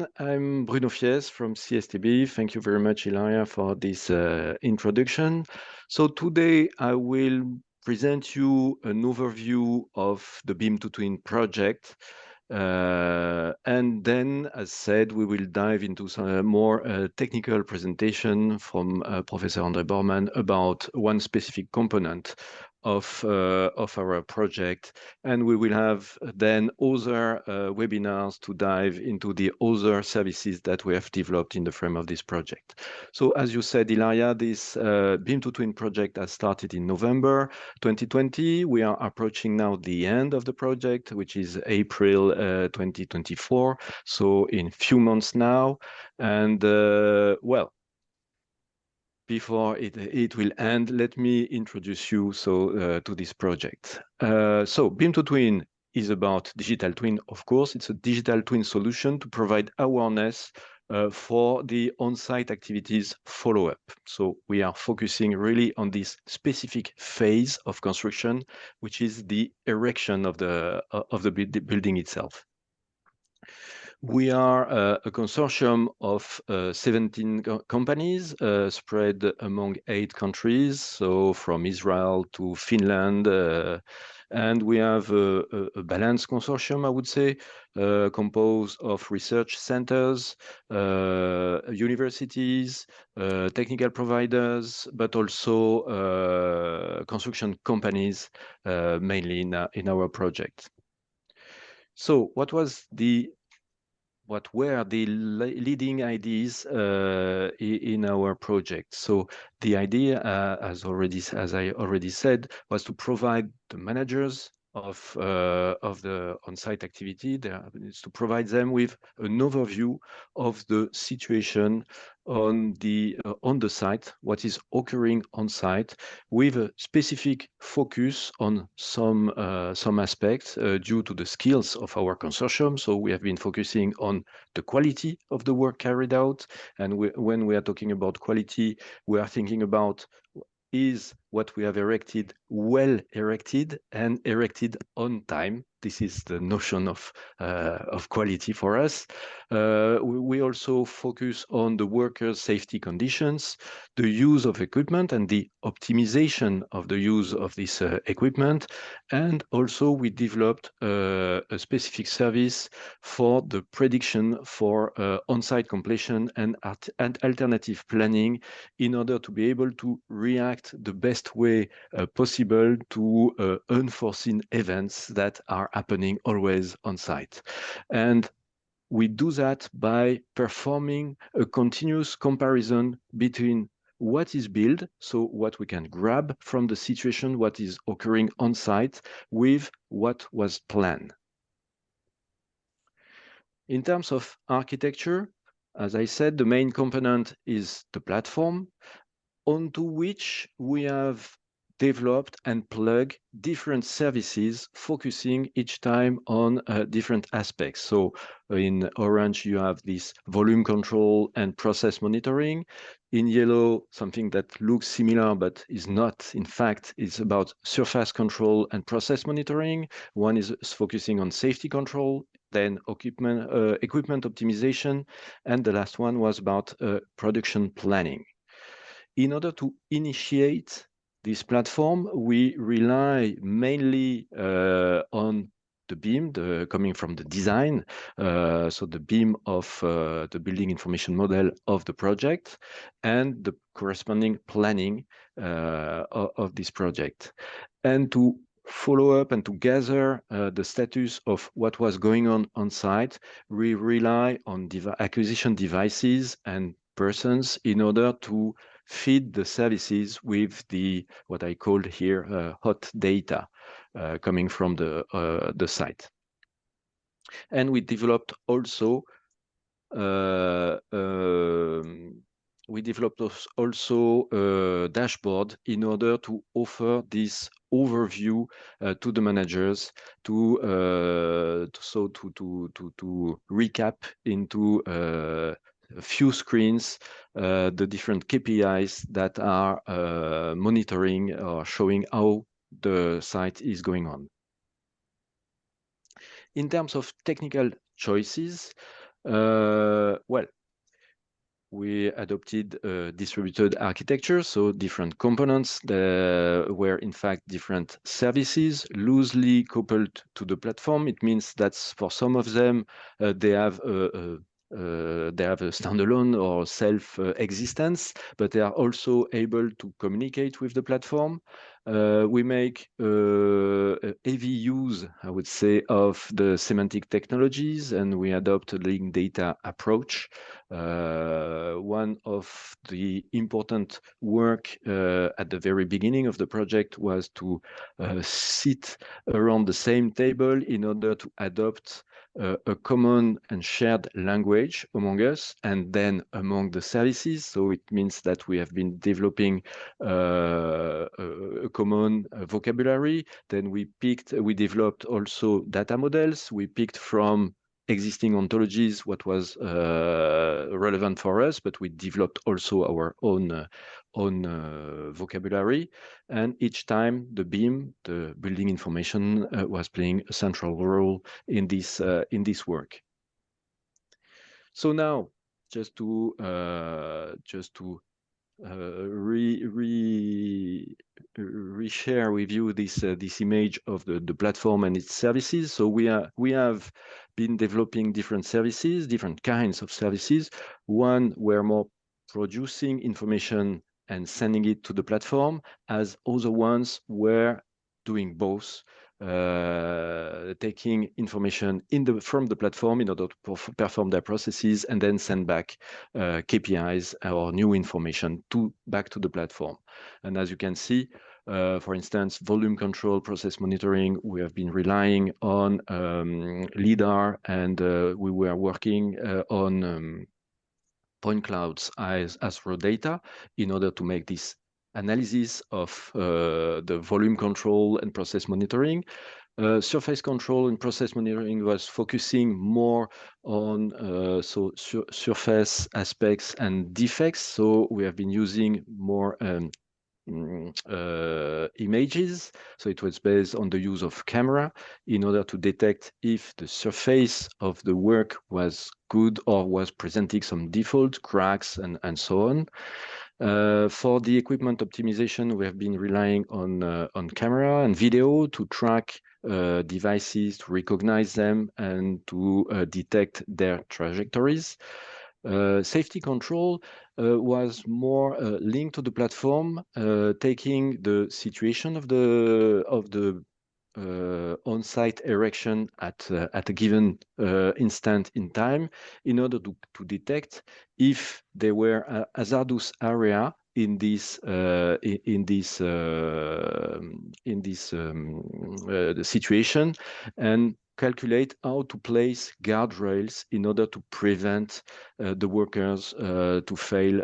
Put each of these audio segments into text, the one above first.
everyone. I'm Bruno Fies from CSTB. Thank you very much, Ilaria, for this introduction. So today I will present you an overview of the BIM2TWIN project. And then, as said, we will dive into some more technical presentation from Professor André Bormann about one specific component of our project, and we will have then other webinars to dive into the other services that we have developed in the frame of this project. So as you said, Ilaria, this BIM2TWIN project has started in November 2020. We are approaching now the end of the project, which is April 2024, so in few months now. And well, before it will end, let me introduce you to this project. So BIM2TWIN is about digital twin, of course. It's a digital twin solution to provide awareness for the on-site activities follow-up. So we are focusing really on this specific phase of construction, which is the erection of the building itself. We are a consortium of 17 companies spread among 8 countries, so from Israel to Finland, and we have a balanced consortium, I would say, composed of research centers, universities, technical providers, but also construction companies, mainly in our project. So what were the leading ideas in our project? So the idea, as I already said, was to provide the managers of the on-site activity, is to provide them with an overview of the situation on the site, what is occurring on site, with a specific focus on some aspects due to the skills of our consortium. So we have been focusing on the quality of the work carried out, and when we are talking about quality, we are thinking about is what we have erected well erected and erected on time. This is the notion of quality for us. We also focus on the workers' safety conditions, the use of equipment and the optimization of the use of this equipment. And also we developed a specific service for the prediction for on-site completion and alternative planning in order to be able to react the best way possible to unforeseen events that are happening always on site. And we do that by performing a continuous comparison between what is built, so what we can grab from the situation, what is occurring on site, with what was planned. In terms of architecture, as I said, the main component is the platform, onto which we have developed and plugged different services, focusing each time on different aspects. So in orange, you have this volume control and process monitoring. In yellow, something that looks similar but is not, in fact, it's about surface control and process monitoring. One is focusing on safety control, then equipment optimization, and the last one was about production planning. In order to initiate this platform, we rely mainly on the BIM, coming from the design, so the BIM of the building information model of the project, and the corresponding planning of this project. And to follow up and to gather the status of what was going on site, we rely on acquisition devices and persons in order to feed the services with what I called here hot data coming from the site. And we developed also a dashboard in order to offer this overview to the managers to recap into a few screens the different KPIs that are monitoring or showing how the site is going on. In terms of technical choices, Well, we adopted distributed architecture, so different components that were in fact different services loosely coupled to the platform. It means that for some of them, they have a standalone or self-existence, but they are also able to communicate with the platform. We make heavy use, I would say, of the semantic technologies, and we adopt a linked data approach. One of the important work at the very beginning of the project was to sit around the same table in order to adopt a common and shared language among us and then among the services. So it means that we have been developing a common vocabulary. Then we developed also data models. We picked from existing ontologies what was relevant for us, but we developed also our own vocabulary. And each time the BIM, the building information, was playing a central role in this work. So now, just to reshare with you this image of the platform and its services. So we have been developing different services, different kinds of services. One were more producing information and sending it to the platform, as other ones were doing both, taking information from the platform in order to perform their processes and then send back KPIs or new information back to the platform. And as you can see, for instance, volume control, process monitoring, we have been relying on LiDAR, and we were working on point clouds as raw data in order to make this analysis of the volume control and process monitoring. Surface control and process monitoring was focusing more on surface aspects and defects. So we have been using more images. So it was based on the use of camera in order to detect if the surface of the work was good or was presenting some default cracks and so on. For the equipment optimization, we have been relying on camera and video to track devices, to recognize them, and to detect their trajectories. Safety control was more linked to the platform, taking the situation of the on-site erection at a given instant in time in order to detect if there were a hazardous area in this situation, and calculate how to place guardrails in order to prevent the workers to fail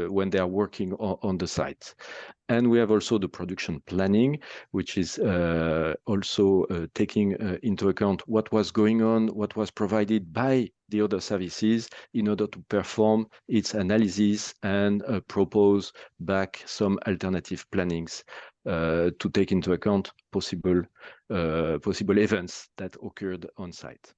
when they are working on the site. And we have also the production planning, which is also taking into account what was going on, what was provided by the other services in order to perform its analysis and propose back some alternative plannings to take into account possible events that occurred on site.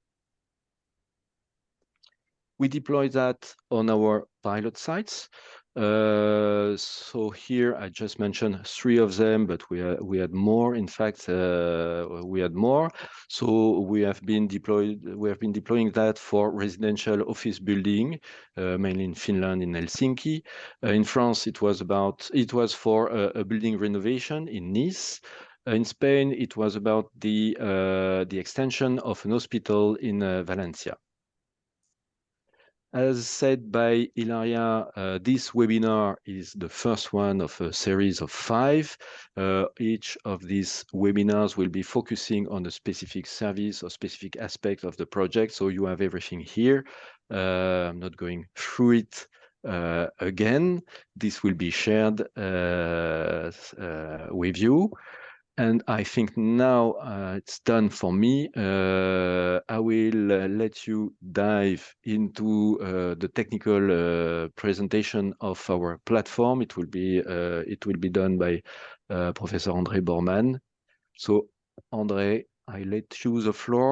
We deploy that on our pilot sites. So here I just mentioned 3 of them, but we had more. In fact, we had more. So we have been deploying that for residential office building, mainly in Finland, in Helsinki. In France, it was for a building renovation in Nice. In Spain, it was about the extension of an hospital in Valencia. As said by Ilaria, this webinar is the first one of a series of 5. Each of these webinars will be focusing on a specific service or specific aspect of the project. So you have everything here. I'm not going through it again. This will be shared with you. And I think now it's done for me. I will let you dive into the technical presentation of our platform. It will be done by Professor André Bormann. So, André, I let you the floor.